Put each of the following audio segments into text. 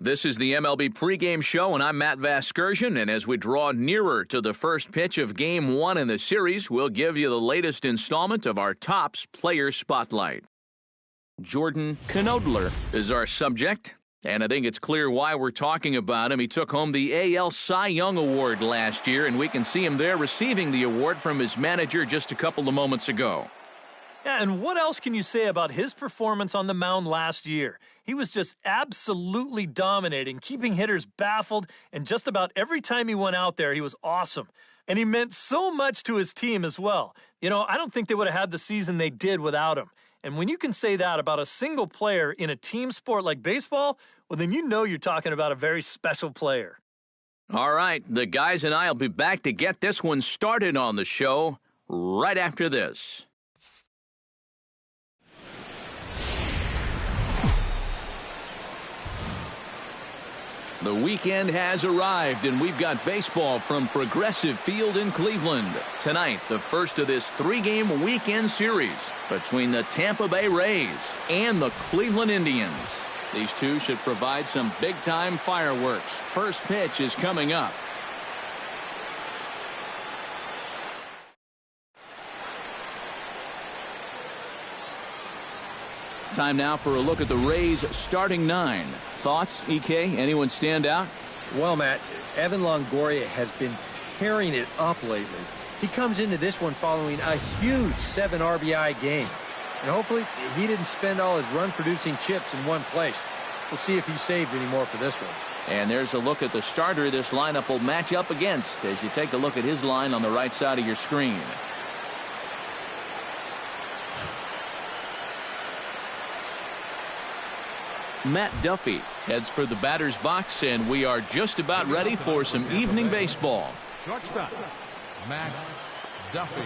This is the MLB pregame show, and I'm Matt Vasgersian, and as we draw nearer to the first pitch of Game 1 in the series, we'll give you the latest installment of our Topps Player Spotlight. Jordan Knodler is our subject, and I think it's clear why we're talking about him. He took home the AL Cy Young Award last year, and we can see him there receiving the award from his manager just a couple of moments ago. Yeah, and what else can you say about his performance on the mound last year? He was just absolutely dominating, keeping hitters baffled, and just about every time he went out there, he was awesome. And he meant so much to his team as well. You know, I don't think they would have had the season they did without him. And when you can say that about a single player in a team sport like baseball, well, then you know you're talking about a very special player. All right, the guys and I will be back to get this one started on the show right after this. The weekend has arrived, and we've got baseball from Progressive Field in Cleveland. Tonight, the first of this three-game weekend series between the Tampa Bay Rays and the Cleveland Indians. These two should provide some big-time fireworks. First pitch is coming up. Time now for a look at the Rays' starting nine. Thoughts, EK? Anyone stand out? Well, Matt, Evan Longoria has been tearing it up lately. He comes into this one following a huge 7 RBI game. And hopefully he didn't spend all his run-producing chips in one place. We'll see if he saved any more for this one. And there's a look at the starter this lineup will match up against as you take a look at his line on the right side of your screen. Matt Duffy heads for the batter's box, and we are just about ready for some evening baseball. Shortstop, Matt Duffy.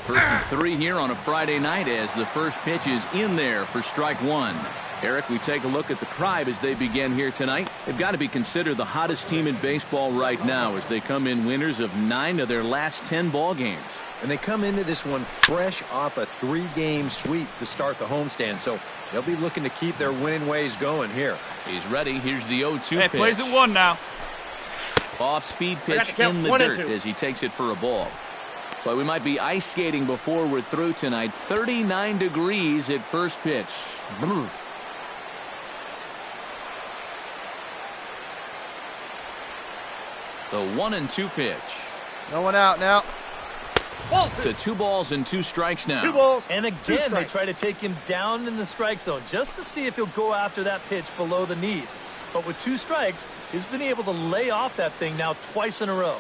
First and 3 here on a Friday night as the first pitch is in there for strike one. Eric, we take a look at the Tribe as they begin here tonight. They've got to be considered the hottest team in baseball right now as they come in winners of 9 of their last 10 ball games. And they come into this one fresh off a 3-game sweep to start the homestand, so they'll be looking to keep their winning ways going here. He's ready. Here's the 0-2 pitch. Plays at 1 now. Off-speed pitch in the dirt as he takes it for a ball. But we might be ice skating before we're through tonight. 39 degrees at first pitch. The 1-2 pitch. No one out now. To 2 balls and 2 strikes now. 2 balls. And again, they try to take him down in the strike zone just to see if he'll go after that pitch below the knees. But with 2 strikes, he's been able to lay off that thing now twice in a row.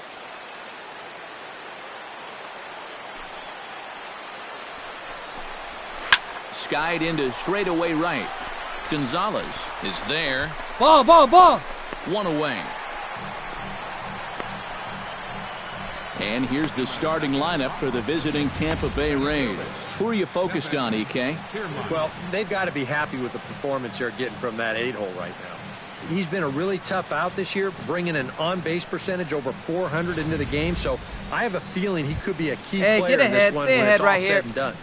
Skied into straightaway right. Gonzalez is there. Ball. 1 away. And here's the starting lineup for the visiting Tampa Bay Rays. Who are you focused on, EK? Well, they've got to be happy with the performance they're getting from that 8-hole right now. He's been a really tough out this year, bringing an on-base percentage over 400 into the game, so I have a feeling he could be a key player in this one when it's all said and done.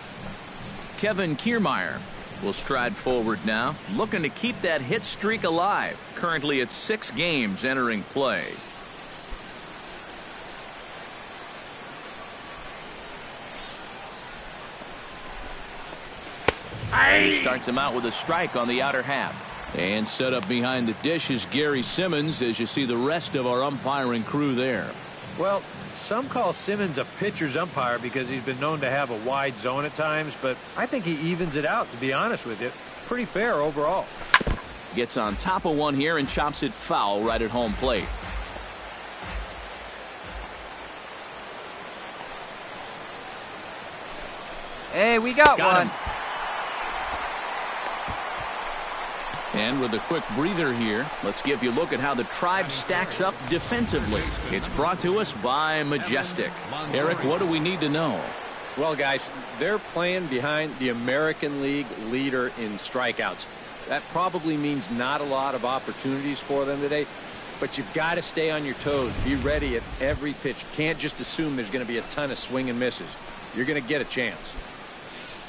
Kevin Kiermaier will stride forward now, looking to keep that hit streak alive. Currently at 6 games entering play. He starts him out with a strike on the outer half. And set up behind the dish is Gary Simmons as you see the rest of our umpiring crew there. Well, some call Simmons a pitcher's umpire because he's been known to have a wide zone at times, but I think he evens it out, to be honest with you. Pretty fair overall. Gets on top of one here and chops it foul right at home plate. Hey, we got one. Him. And with a quick breather here, let's give you a look at how the Tribe stacks up defensively. It's brought to us by Majestic. Eric, what do we need to know? Well, guys, they're playing behind the American League leader in strikeouts. That probably means not a lot of opportunities for them today, but you've got to stay on your toes. Be ready at every pitch. Can't just assume there's going to be a ton of swing and misses. You're going to get a chance.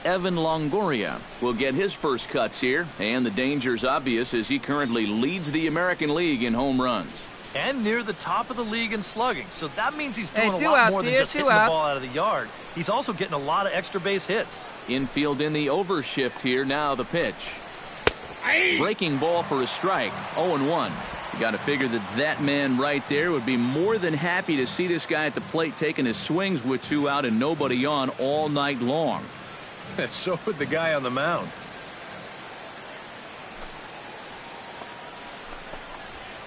Evan Longoria will get his first cuts here, and the danger's obvious as he currently leads the American League in home runs. And near the top of the league in slugging, so that means he's doing a two lot outs more than here, just two hitting the outs. ball out of the yard. He's also getting a lot of extra base hits. Infield in the overshift here. Now the pitch. Breaking ball for a strike. 0-1. You got to figure that man right there would be more than happy to see this guy at the plate taking his swings with 2 out and nobody on all night long. So would the guy on the mound.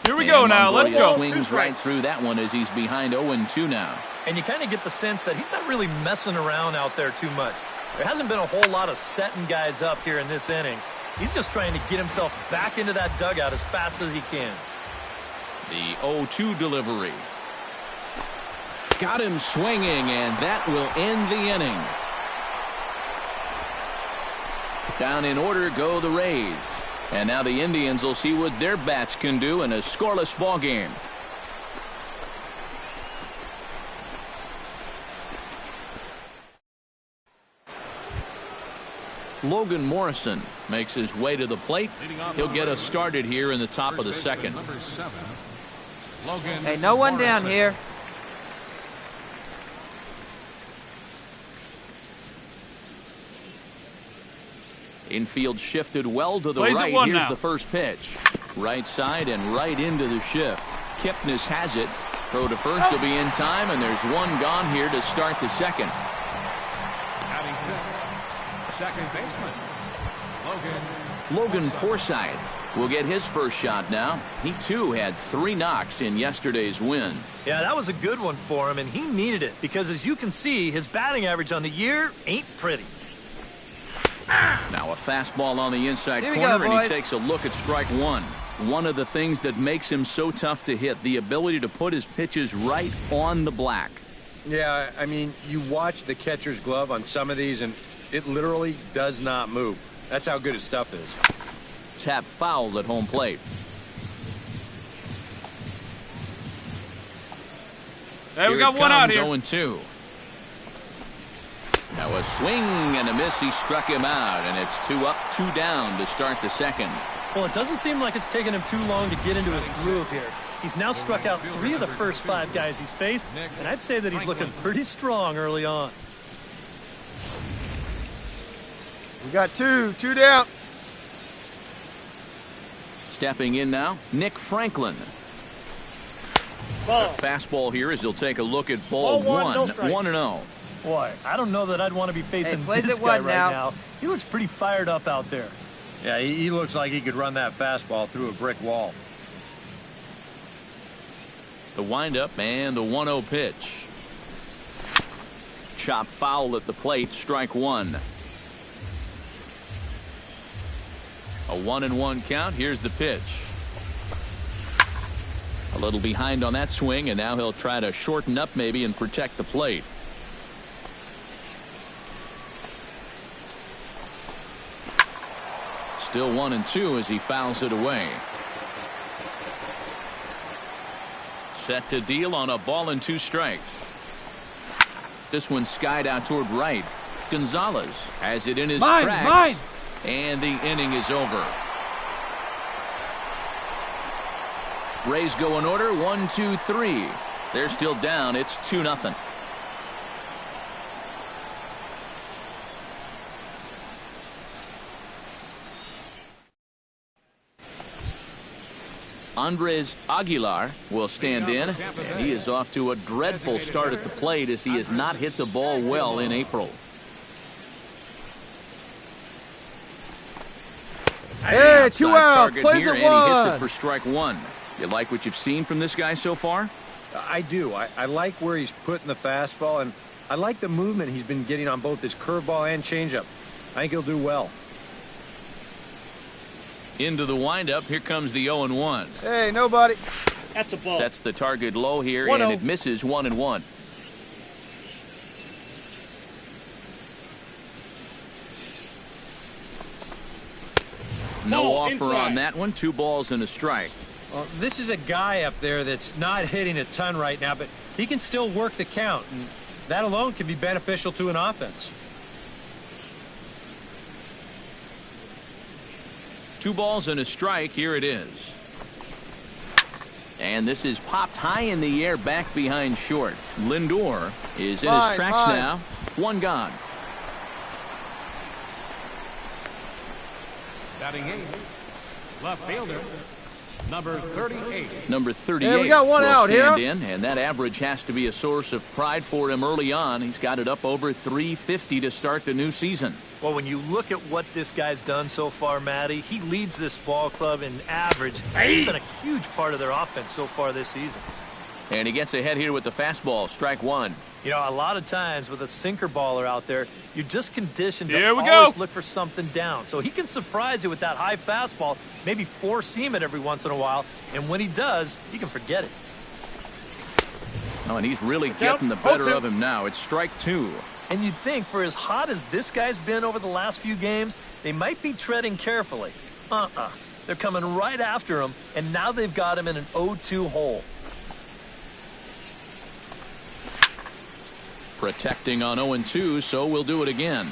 Here we go now. Let's go. Swings right through that one as he's behind 0-2 now. And you kind of get the sense that he's not really messing around out there too much. There hasn't been a whole lot of setting guys up here in this inning. He's just trying to get himself back into that dugout as fast as he can. The 0-2 delivery. Got him swinging, and that will end the inning. Down in order go the Rays. And now the Indians will see what their bats can do in a scoreless ball game. Logan Morrison makes his way to the plate. He'll get us started here in the top of the second. Hey, no one down here. Infield shifted well to the Plays it right. one Here's now. the first pitch. Right side and right into the shift. Kipnis has it. Throw to first will be in time, and there's one gone here to start the second. Batting fifth, second baseman, Logan Forsythe will get his first shot now. He too had 3 knocks in yesterday's win. Yeah, that was a good one for him, and he needed it because, as you can see, his batting average on the year ain't pretty. Now a fastball on the inside Here we corner, go, and he boys. takes a look at strike one. One of the things that makes him so tough to hit, the ability to put his pitches right on the black. Yeah, I mean, you watch the catcher's glove on some of these, and it literally does not move. That's how good his stuff is. Tap fouled at home plate. Hey, we Here got it one out comes, here. 0-2. Now a swing and a miss. He struck him out, and it's 2 up, 2 down to start the second. Well, it doesn't seem like it's taken him too long to get into his groove here. He's now struck out 3 of the first 5 guys he's faced, and I'd say that he's looking pretty strong early on. We got two down. Stepping in now, Nick Franklin. A fastball here as he'll take a look at ball 1-0. Boy, I don't know that I'd want to be facing plays this it guy one right now. now. He looks pretty fired up out there. Yeah, he looks like he could run that fastball through a brick wall. The windup and the 1-0 pitch. Chop foul at the plate, strike one. A 1-1 count. Here's the pitch. A little behind on that swing, and now he'll try to shorten up maybe and protect the plate. Still 1-2 as he fouls it away. Set to deal on a ball and 2 strikes. This one skied out toward right. Gonzalez has it in his tracks. And the inning is over. Rays go in order. 1, 2, 3. They're still down. It's 2-0. Andres Aguilar will stand in, and he is off to a dreadful start at the plate as he has not hit the ball well in April. Hey, 2 Outside outs. target Plays here, it and he hits it one. for strike one. You like what you've seen from this guy so far? I do. I like where he's putting the fastball, and I like the movement he's been getting on both his curveball and changeup. I think he'll do well. Into the windup. Here comes the 0-1. Hey, nobody. That's a ball. Sets the target low here, 1-0. and it misses 1-1. No Ball offer inside. on that one. 2 balls and a strike. Well, this is a guy up there that's not hitting a ton right now, but he can still work the count, and that alone can be beneficial to an offense. 2 balls and a strike. Here it is. And this is popped high in the air back behind short. Lindor is in his tracks now. 1 gone. Batting 8th, left fielder, number 38. Number 38 Hey, we got one will out stand here. in, and that average has to be a source of pride for him early on. He's got it up over 350 to start the new season. Well, when you look at what this guy's done so far, Matty, he leads this ball club in average. He's been a huge part of their offense so far this season. And he gets ahead here with the fastball. Strike 1. You know, a lot of times with a sinker baller out there, you're just conditioned to Here we always go. look for something down. So he can surprise you with that high fastball, maybe four-seam it every once in a while, and when he does, you can forget it. Oh, and he's really getting the better of him now. It's strike 2. And you'd think for as hot as this guy's been over the last few games, they might be treading carefully. They're coming right after him, and now they've got him in an 0-2 hole. Protecting on 0-2, so we'll do it again.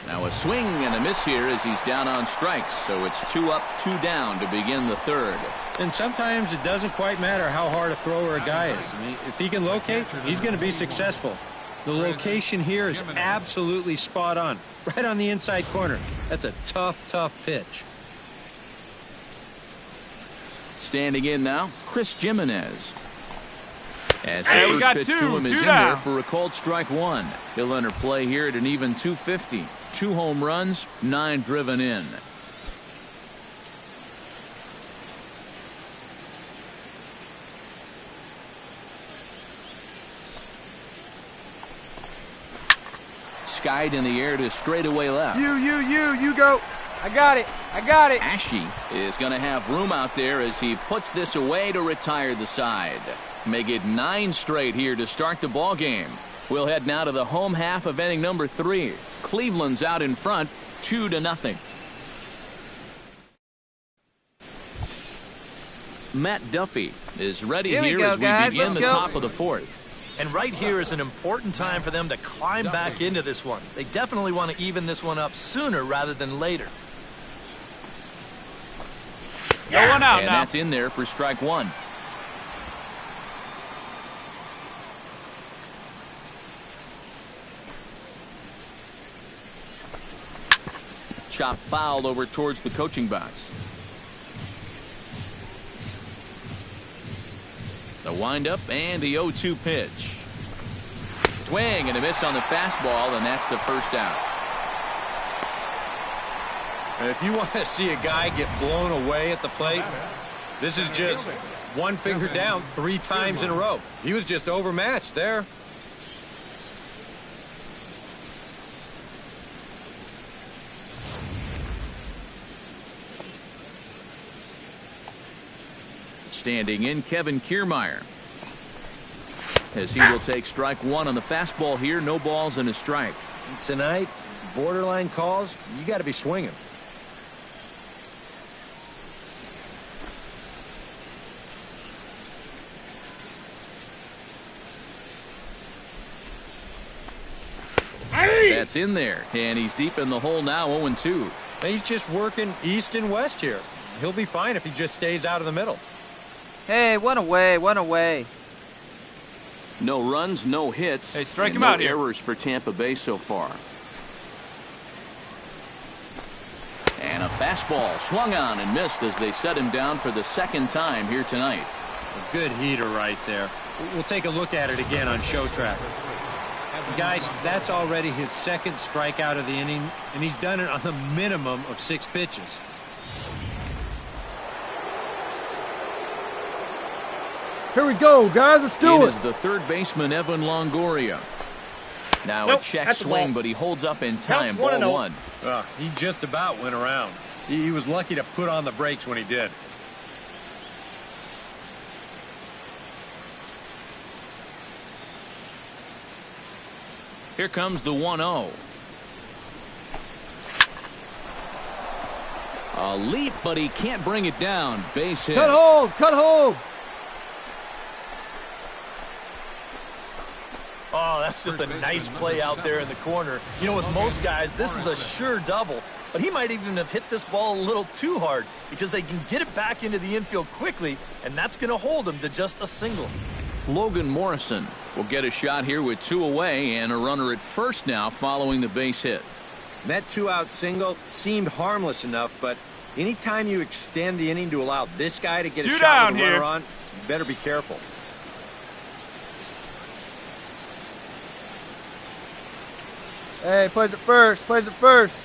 Now a swing and a miss here as he's down on strikes. So it's 2 up, 2 down to begin the 3rd. And sometimes it doesn't quite matter how hard a thrower a guy is. I mean, if he can locate, he's going to be successful. The location here is absolutely spot on. Right on the inside corner. That's a tough, tough pitch. Standing in now, Chris Jimenez. As the Hey, we first got pitch two, to him is two in down. there for a called strike 1. He'll enter play here at an even 250. 2 home runs, 9 driven in. Skied in the air to straightaway left. You go. I got it. Ashe is going to have room out there as he puts this away to retire the side. Make it 9 straight here to start the ball game. We'll head now to the home half of inning number 3. Cleveland's out in front, 2-0. Matt Duffy is ready Here we here go, as we guys. begin Let's the go. top of the 4th. And right here is an important time for them to climb back into this one. They definitely want to even this one up sooner rather than later. Go one out And now. that's in there for strike 1. Chop fouled over towards the coaching box. The windup and the 0-2 pitch. Swing and a miss on the fastball, and that's the first out. And if you want to see a guy get blown away at the plate, this is just one finger down 3 times in a row. He was just overmatched there. Standing in, Kevin Kiermaier. As he will take strike 1 on the fastball here. No balls and a strike. Tonight, borderline calls, you got to be swinging. That's in there, and he's deep in the hole now, 0-2. He's just working east and west here. He'll be fine if he just stays out of the middle. Hey, one away. No runs, no hits. Hey, strike and him no out here. errors for Tampa Bay so far. And a fastball swung on and missed as they set him down for the 2nd time here tonight. A good heater right there. We'll take a look at it again on show track. Guys, that's already his 2nd strikeout of the inning, and he's done it on the minimum of 6 pitches. Here we go, guys. Let's do It it. is the 3rd baseman, Evan Longoria. Now Nope, a check that's a swing, ball. but he holds up in time. Counts 1-0. Ball 1. He just about went around. He was lucky to put on the brakes when he did. Here comes the 1-0. A leap, but he can't bring it down. Base hit. Cut hold. Oh, that's just a nice play out there in the corner. You know, with most guys, this is a sure double. But he might even have hit this ball a little too hard because they can get it back into the infield quickly, and that's going to hold him to just a single. Logan Morrison will get a shot here with 2 away and a runner at first now following the base hit. That 2-out single seemed harmless enough, but anytime you extend the inning to allow this guy to get a shot with a runner on, you better be careful. Hey, plays it first. Plays it first.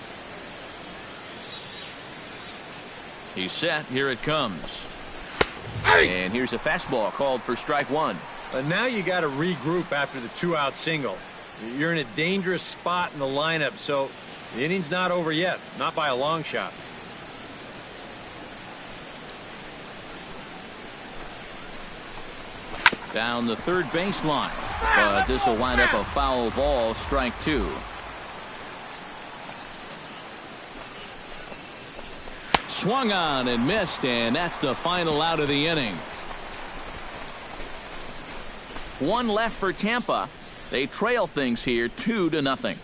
He's set. Here it comes. And here's a fastball called for strike 1. But now you got to regroup after the 2-out single. You're in a dangerous spot in the lineup, so the inning's not over yet. Not by a long shot. Down the third baseline. But this will wind up a foul ball, strike 2. Swung on and missed, and that's the final out of the inning. 1 left for Tampa. They trail things here 2-0.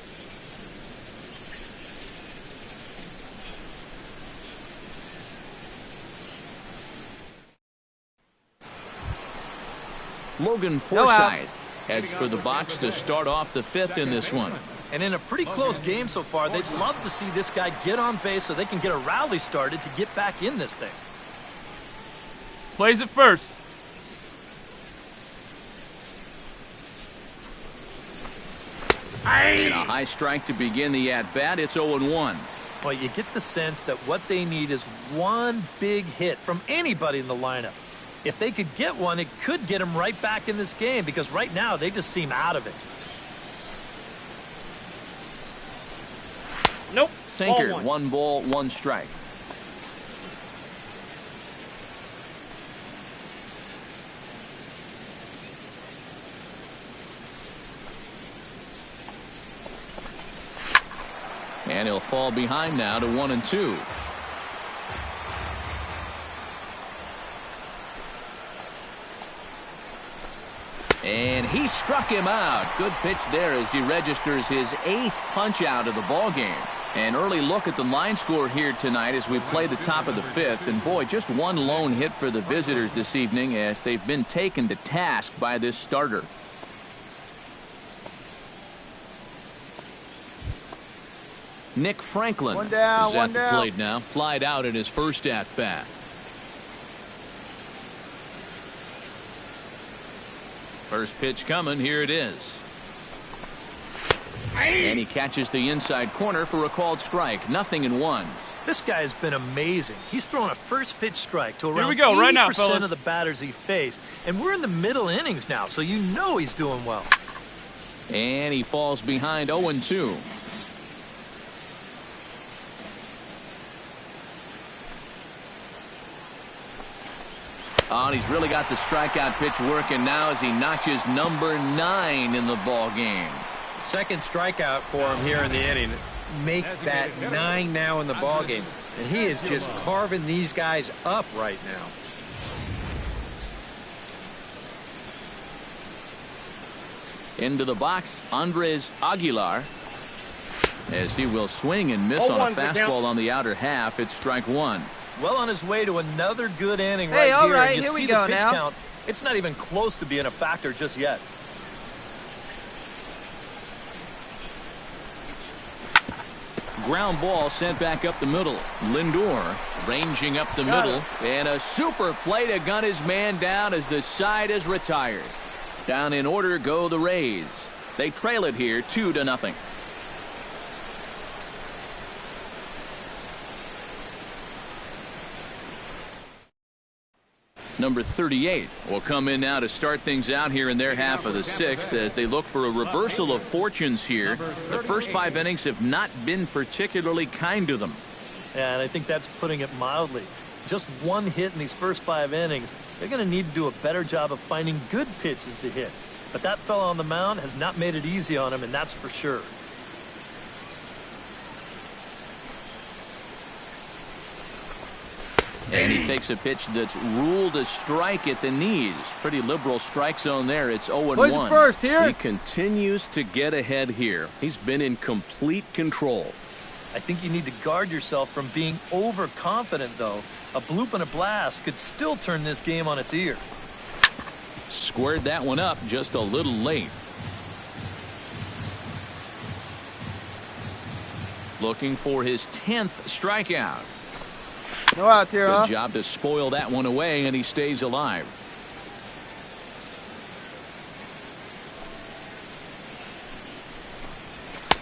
Logan Forsythe heads for the box to start off the 5th in this one. And in a pretty close game so far, they'd love to see this guy get on base so they can get a rally started to get back in this thing. Plays it first. And a high strike to begin the at-bat. It's 0-1. Well, you get the sense that what they need is one big hit from anybody in the lineup. If they could get one, it could get them right back in this game because right now they just seem out of it. Nope. Sinker, 1 ball, 1 strike. And he'll fall behind now to 1-2. And he struck him out. Good pitch there as he registers his 8th punch out of the ball game. An early look at the line score here tonight as we play the top of the 5th. And boy, just 1 lone hit for the visitors this evening as they've been taken to task by this starter. Nick Franklin One down, is one at the down. plate now. Flied out in his first at-bat. First pitch coming. Here it is. And he catches the inside corner for a called strike. 0-1. This guy has been amazing. He's thrown a first pitch strike to around Here we go, right now, 80% fellas. of the batters he faced. And we're in the middle innings now, so you know he's doing well. And he falls behind 0-2. Oh, and he's really got the strikeout pitch working now as he notches number 9 in the ball game. Second strikeout for him here in the inning. Make that 9 now in the ball game. And he is just carving these guys up right now. Into the box, Andres Aguilar. As he will swing and miss on a fastball on the outer half. It's strike 1. Well on his way to another good inning Hey, right all here. right, And you here we see go the pitch now. count. It's not even close to being a factor just yet. Ground ball sent back up the middle. Lindor ranging up the middle. And a super play to gun his man down as the side is retired. Down in order go the Rays. They trail it here 2-0. Number 38 will come in now to start things out here in their half of the 6th as they look for a reversal of fortunes here. The first 5 innings have not been particularly kind to them. Yeah, and I think that's putting it mildly. Just 1 hit in these first 5 innings. They're going to need to do a better job of finding good pitches to hit. But that fella on the mound has not made it easy on him, and that's for sure. And he takes a pitch that's ruled a strike at the knees. Pretty liberal strike zone there. It's 0-1. Plays it first here. He continues to get ahead here. He's been in complete control. I think you need to guard yourself from being overconfident, though. A bloop and a blast could still turn this game on its ear. Squared that one up just a little late. Looking for his 10th strikeout. No outs here, huh? Good job to spoil that one away, and he stays alive.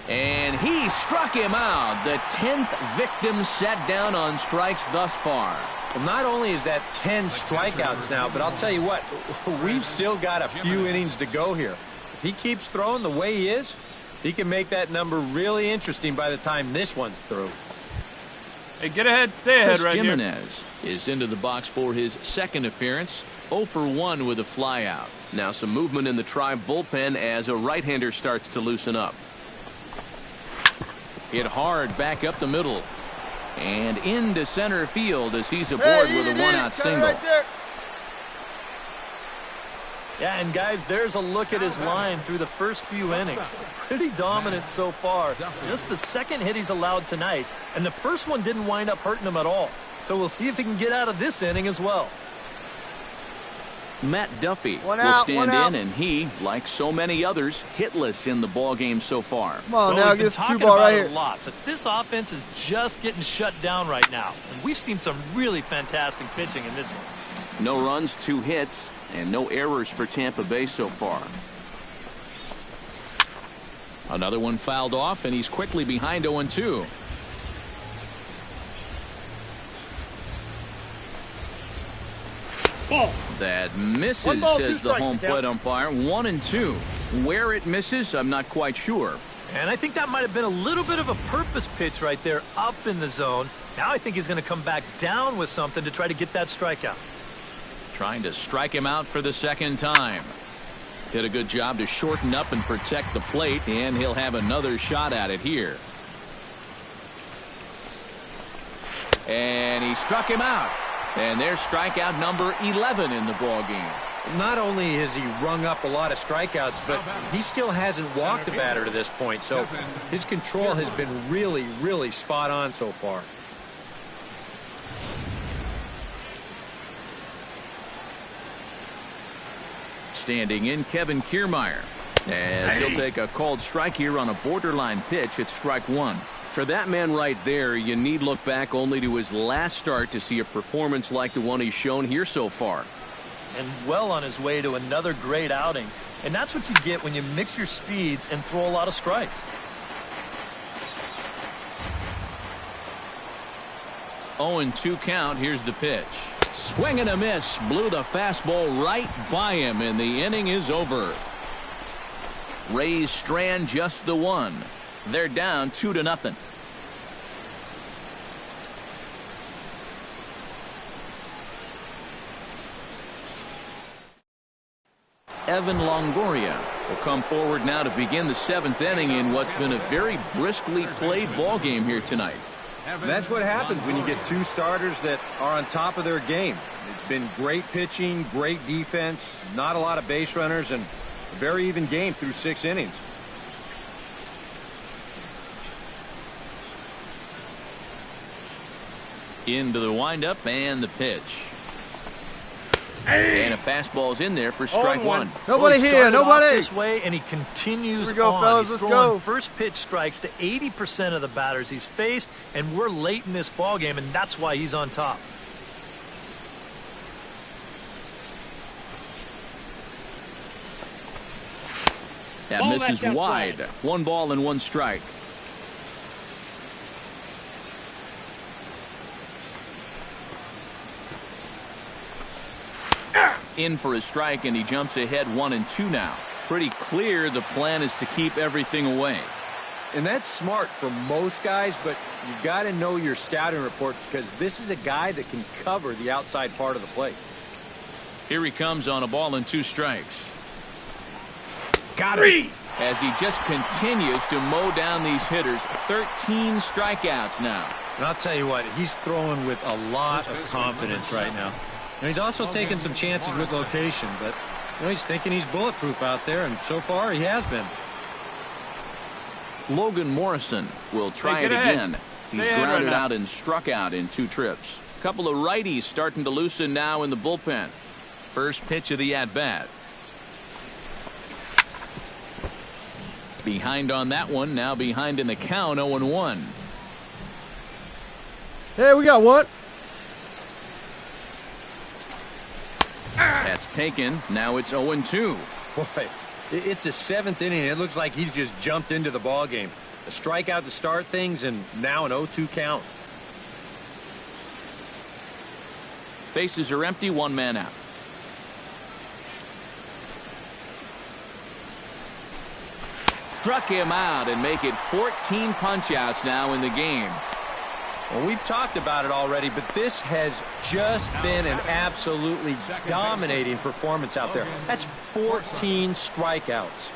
And he struck him out. The 10th victim set down on strikes thus far. Well, not only is that 10 strikeouts now, but I'll tell you what, we've still got a few innings to go here. If he keeps throwing the way he is, he can make that number really interesting by the time this one's through. Hey, get ahead, stay ahead Chris right here. Jimenez is into the box for his second appearance. 0 for 1 with a flyout. Now some movement in the Tribe bullpen as a right-hander starts to loosen up. Hit hard back up the middle. And into center field as he's aboard with a one-out single. Right there. Yeah, and guys, there's a look at his line through the first few innings. Pretty dominant so far. Just the second hit he's allowed tonight, and the first one didn't wind up hurting him at all. So we'll see if he can get out of this inning as well. Matt Duffy One will out, stand one out. in, and he, like so many others, hitless in the ball game so far. Come on Well, now, we've been get this talking 2-ball about right it here. a lot, but this offense is just getting shut down right now. And we've seen some really fantastic pitching in this one. No runs, 2 hits, and no errors for Tampa Bay so far. Another one fouled off, and he's quickly behind 0-2. That misses, 1 ball, 2 says the strikes, home down. plate umpire. 1-2. Where it misses, I'm not quite sure. And I think that might have been a little bit of a purpose pitch right there up in the zone. Now I think he's going to come back down with something to try to get that strikeout. Trying to strike him out for the second time. Did a good job to shorten up and protect the plate, and he'll have another shot at it here. And he struck him out. And there's strikeout number 11 in the ball game. Not only has he rung up a lot of strikeouts, but he still hasn't walked the batter to this point. So his control has been really, really spot on so far. Standing in, Kevin Kiermaier, as he'll take a called strike here on a borderline pitch at strike 1. For that man right there, you need look back only to his last start to see a performance like the one he's shown here so far. And well on his way to another great outing. And that's what you get when you mix your speeds and throw a lot of strikes. Oh, and 2 count. Here's the pitch. Swing and a miss. Blew the fastball right by him, and the inning is over. Rays strand just the 1. They're down 2-0. Evan Longoria will come forward now to begin the 7th inning in what's been a very briskly played ball game here tonight. And that's what happens when you get 2 starters that are on top of their game. It's been great pitching, great defense, not a lot of base runners, and a very even game through 6 innings. Into the windup and the pitch. And a fastball's in there for strike 1. Nobody He here, started off nobody. this way, and he continues Here we go, on. fellas, He's let's throwing go. first pitch strikes to 80% of the batters he's faced, and we're late in this ball game, and that's why he's on top. That misses wide. 1 ball and 1 strike. In for a strike, and he jumps ahead 1-2 now. Pretty clear the plan is to keep everything away. And that's smart for most guys, but you've got to know your scouting report because this is a guy that can cover the outside part of the plate. Here he comes on a ball and 2 strikes. Got it. As he just continues to mow down these hitters. 13 strikeouts now. And I'll tell you what, he's throwing with a lot of confidence right now. And he's also taking some chances with location, but he's thinking he's bulletproof out there, and so far he has been. Logan Morrison will try it again. He's grounded out and struck out in 2 trips. Couple of righties starting to loosen now in the bullpen. First pitch of the at-bat. Behind on that one, now behind in the count, 0-1. Hey, we got one. That's taken. Now it's 0-2. Boy, it's the 7th inning. It looks like he's just jumped into the ball game. A strikeout to start things, and now an 0-2 count. Bases are empty, 1 man out. Struck him out and make it 14 punch-outs now in the game. Well, we've talked about it already, but this has just been an absolutely dominating performance out there. That's 14 strikeouts.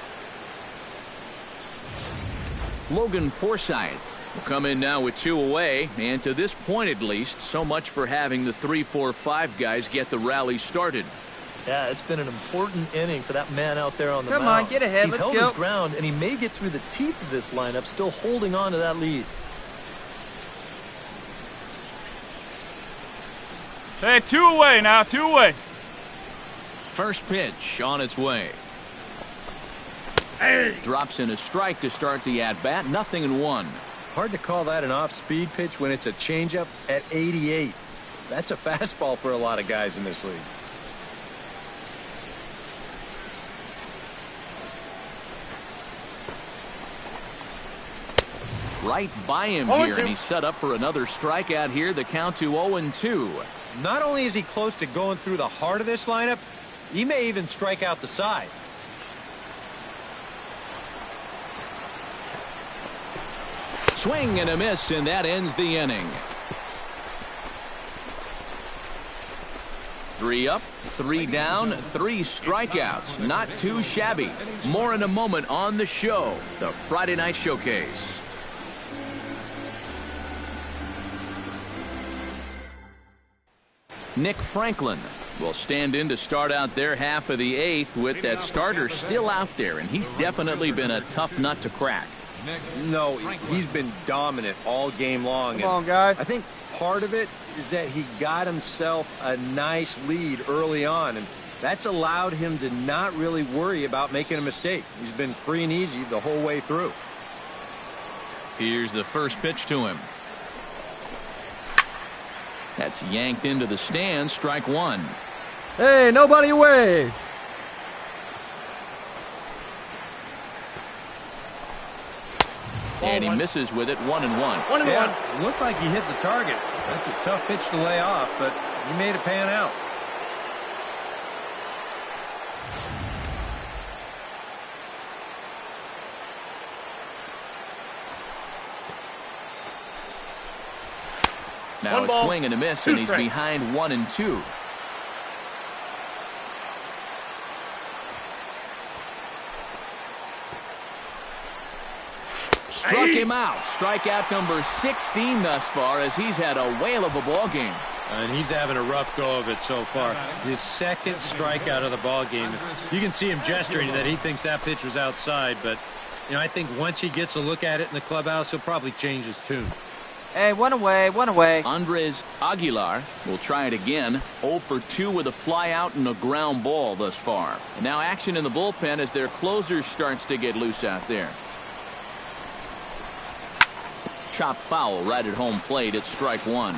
Logan Forsythe will come in now with 2 away, and to this point at least, so much for having the 3-4-5 guys get the rally started. Yeah, it's been an important inning for that man out there on the mound. Come on, get ahead. He's Let's held go. his ground, and he may get through the teeth of this lineup, still holding on to that lead. Hey, 2 away now, 2 away. First pitch on its way. Drops in a strike to start the at-bat. 0-1. Hard to call that an off-speed pitch when it's a changeup at 88. That's a fastball for a lot of guys in this league. Right by him here, and he's set up for another strikeout here. The count to 0-2. Not only is he close to going through the heart of this lineup, he may even strike out the side. Swing and a miss, and that ends the inning. 3 up, 3 down, 3 strikeouts. Not too shabby. More in a moment on the show, the Friday Night Showcase. Nick Franklin will stand in to start out their half of the 8th with that starter still out there, and he's definitely been a tough nut to crack. No, he's been dominant all game long. Come on, guys. I think part of it is that he got himself a nice lead early on, and that's allowed him to not really worry about making a mistake. He's been free and easy the whole way through. Here's the first pitch to him. That's yanked into the stands. Strike 1. Hey, nobody away. And he misses with it. 1-1. Yeah, looked like he hit the target. That's a tough pitch to lay off, but he made it pan out. Now a swing and a miss, and he's behind 1-2. Struck him out. Strikeout number 16 thus far, as he's had a whale of a ball game. And he's having a rough go of it so far. His second strikeout of the ball game. You can see him gesturing that he thinks that pitch was outside, but I think once he gets a look at it in the clubhouse, he'll probably change his tune. Hey, one away, one away. Andres Aguilar will try it again. 0 for 2 with a fly out and a ground ball thus far. And now action in the bullpen as their closer starts to get loose out there. Chop foul right at home plate. It's strike 1.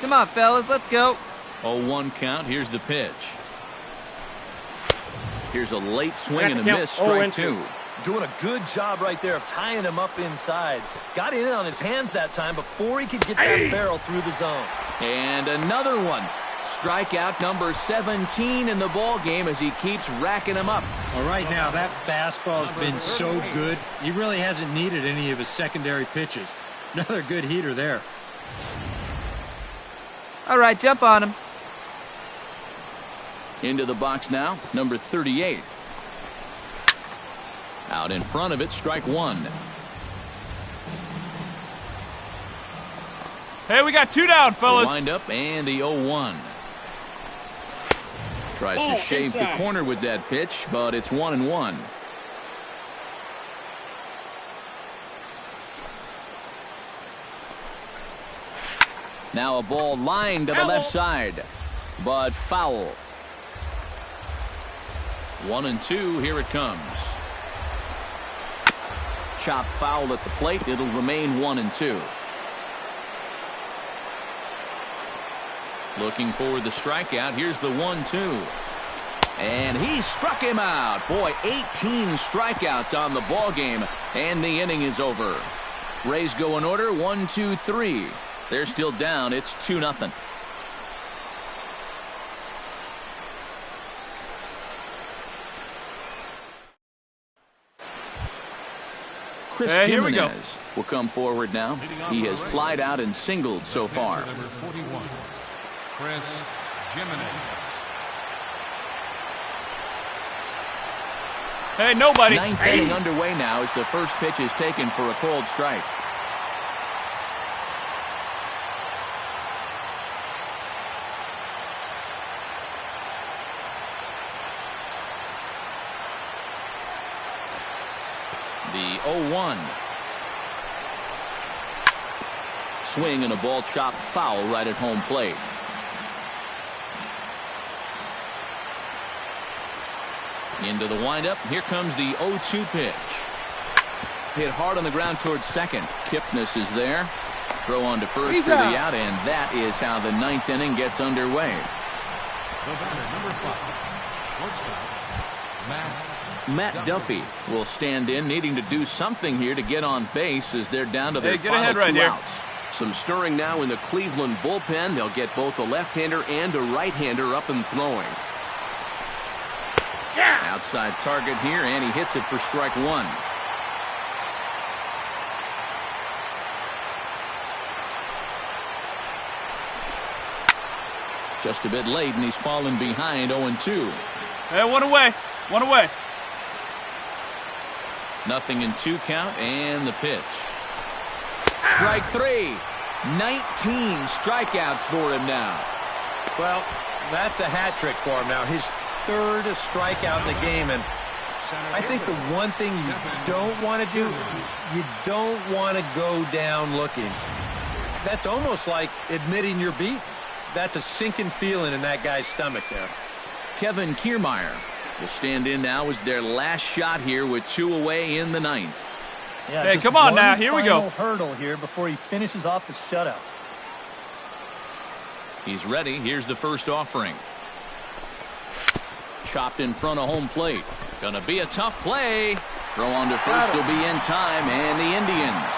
Come on, fellas, let's go. 0-1 count. Here's the pitch. Here's a late swing and a miss. Strike 2. Doing a good job right there of tying him up inside. Got in on his hands that time before he could get that barrel through the zone. And another one. Strikeout number 17 in the ball game as he keeps racking them up. Well, right now, that fastball has been so good, he really hasn't needed any of his secondary pitches. Another good heater there. All right, jump on him. Into the box now, number 38. Out in front of it, strike 1. Hey, we got 2 down, fellas. Wind up and the 0-1. Tries to shave the corner with that pitch, but it's 1-1. Now a ball lined to the left side, but foul. 1-2, here it comes. Chop foul at the plate. It'll remain 1-2. Looking for the strikeout. Here's the 1-2. And he struck him out. Boy, 18 strikeouts on the ball game, and the inning is over. Rays go in order, 1, 2, 3. They're still down. It's 2-0. Chris Jimenez will come forward now. He has flied out and singled so far. Number 41, Chris Jimenez. Hey, nobody. Ninth inning underway now as the first pitch is taken for a cold strike. The 0-1. Swing and a ball chopped foul right at home plate. Into the windup. Here comes the 0-2 pitch. Hit hard on the ground towards second. Kipnis is there. Throw on to first for the out, and that is how the ninth inning gets underway. The batter, number 5, shortstop, Matt Duffy will stand in, needing to do something here to get on base as they're down to their final two outs. Some stirring now in the Cleveland bullpen. They'll get both a left-hander and a right-hander up and throwing. Outside target here, and he hits it for strike one. Just a bit late, and he's fallen behind 0-2. Hey, one away. One away. Nothing in 2 count, and the pitch. Strike 3. 19 strikeouts for him now. Well, that's a hat trick for him now. His third strikeout in the game, and I think the one thing you don't want to do, you don't want to go down looking. That's almost like admitting you're beat. That's a sinking feeling in that guy's stomach there. Kevin Kiermaier will stand in now as their last shot here with 2 away in the ninth. Yeah, hey, come on now. Here we go. Hurdle here before he finishes off the shutout. He's ready. Here's the first offering. Chopped in front of home plate. Gonna be a tough play. Throw on to first will be in time, and the Indians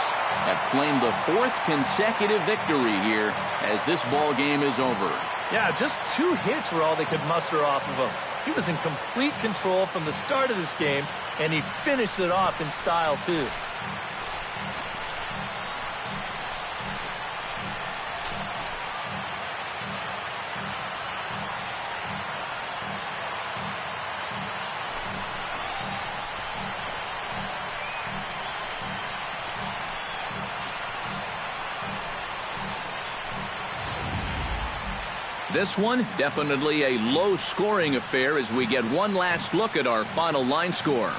have claimed the 4th consecutive victory here as this ball game is over. Yeah, just 2 hits were all they could muster off of him. He was in complete control from the start of this game, and he finished it off in style, too. This one, definitely a low-scoring affair as we get one last look at our final line score.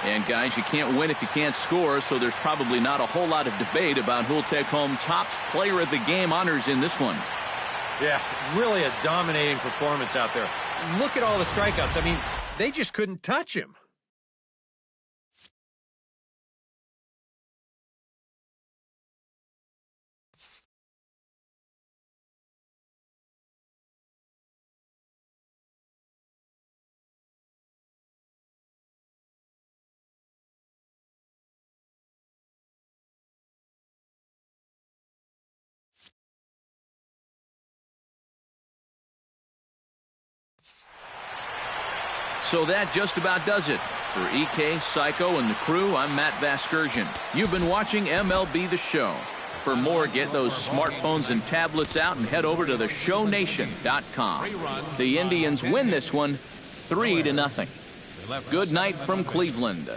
And guys, you can't win if you can't score, so there's probably not a whole lot of debate about who'll take home Topps Player of the Game honors in this one. Yeah, really a dominating performance out there. Look at all the strikeouts. I mean, they just couldn't touch him. So that just about does it. For EK, Psycho, and the crew, I'm Matt Vasgersian. You've been watching MLB The Show. For more, get those smartphones and tablets out and head over to theshownation.com. The Indians win this one 3-0. Good night from Cleveland.